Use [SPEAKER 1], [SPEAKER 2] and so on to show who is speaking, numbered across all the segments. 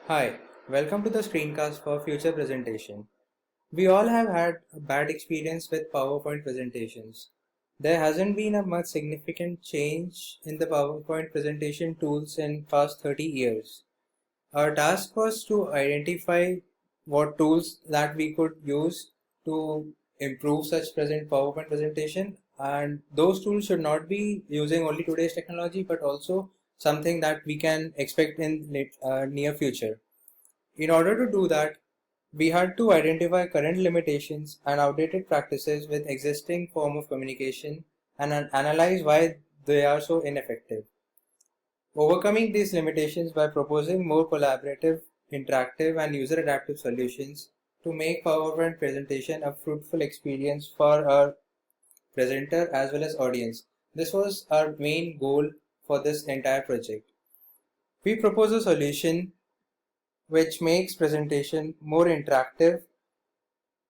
[SPEAKER 1] Hi, welcome to the screencast for future presentation. We all have had a bad experience with PowerPoint presentations. There hasn't been a much significant change in the PowerPoint presentation tools in past 30 years. Our task was to identify what tools that we could use to improve such present PowerPoint presentation, and those tools should not be using only today's technology but also something that we can expect in near future. In order to do that, we had to identify current limitations and outdated practices with existing form of communication and analyze why they are so ineffective. Overcoming these limitations by proposing more collaborative, interactive and user adaptive solutions to make PowerPoint presentation a fruitful experience for our presenter as well as audience. This was our main goal for this entire project. We propose a solution which makes presentation more interactive.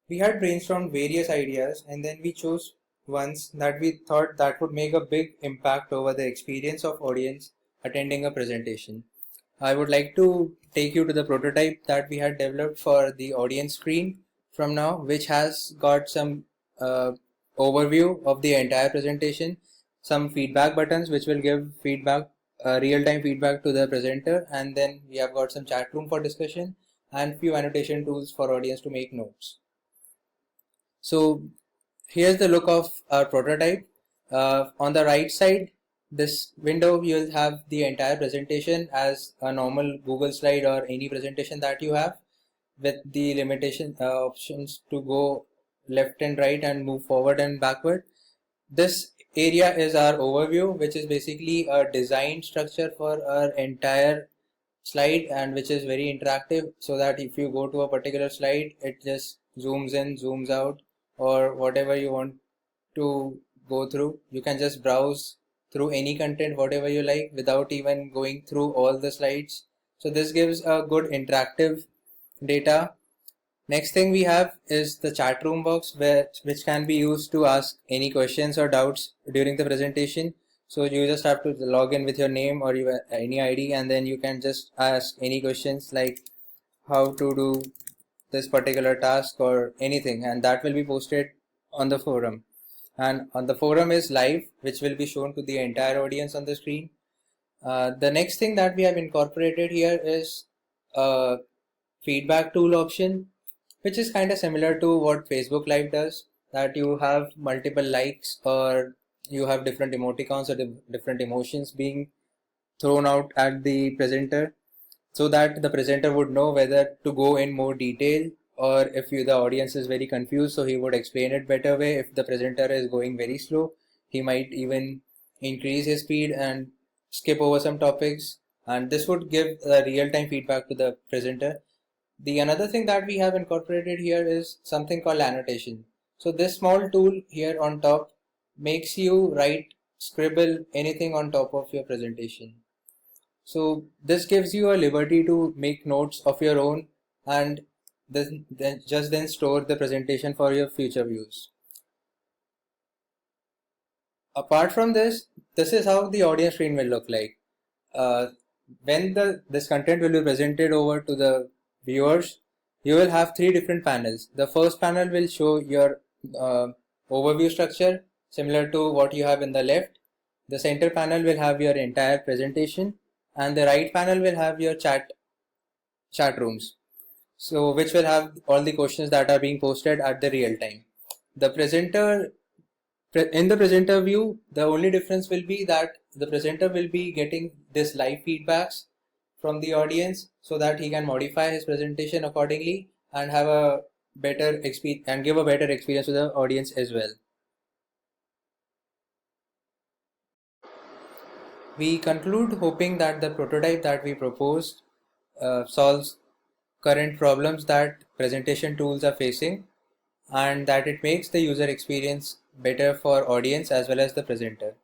[SPEAKER 1] We had brainstormed various ideas and then we chose ones that we thought that would make a big impact over the experience of audience attending a presentation. I would like to take you to the prototype that we had developed for the audience screen from now, which has got some overview of the entire presentation, some feedback buttons which will give feedback, real-time feedback to the presenter, and then we have got some chat room for discussion and few annotation tools for audience to make notes. So here's the look of our prototype. On the right side, this window, you'll have the entire presentation as a normal Google slide or any presentation that you have, with the limitation options to go left and right and move forward and backward. This area is our overview, which is basically a design structure for our entire slide and which is very interactive, so that if you go to a particular slide, it just zooms in, zooms out, or whatever you want to go through. You can just browse through any content, whatever you like, without even going through all the slides. So this gives a good interactive data. Next thing we have is the chat room box, which can be used to ask any questions or doubts during the presentation. So you just have to log in with your name or any ID, and then you can just ask any questions like how to do this particular task or anything, and that will be posted on the forum. And on the forum is live, which will be shown to the entire audience on the screen. The next thing that we have incorporated here is a feedback tool option, which is kind of similar to what Facebook Live does, that you have multiple likes or you have different emoticons or different emotions being thrown out at the presenter, so that the presenter would know whether to go in more detail, or if the audience is very confused, so he would explain it better way. If the presenter is going very slow, he might even increase his speed and skip over some topics, and this would give real-time feedback to the presenter. The another thing that we have incorporated here is something called annotation. So this small tool here on top makes you write, scribble anything on top of your presentation. So this gives you a liberty to make notes of your own and then store the presentation for your future use. Apart from this, this is how the audience screen will look like. When this content will be presented over to the viewers, you will have three different panels. The first panel will show your overview structure, similar to what you have in the left. The center panel will have your entire presentation, and the right panel will have your chat rooms. So which will have all the questions that are being posted at the real time. The presenter In the presenter view, the only difference will be that the presenter will be getting this live feedbacks from the audience, so that he can modify his presentation accordingly and have a better experience and give a better experience to the audience as well. We conclude hoping that the prototype that we proposed solves current problems that presentation tools are facing, and that it makes the user experience better for audience as well as the presenter.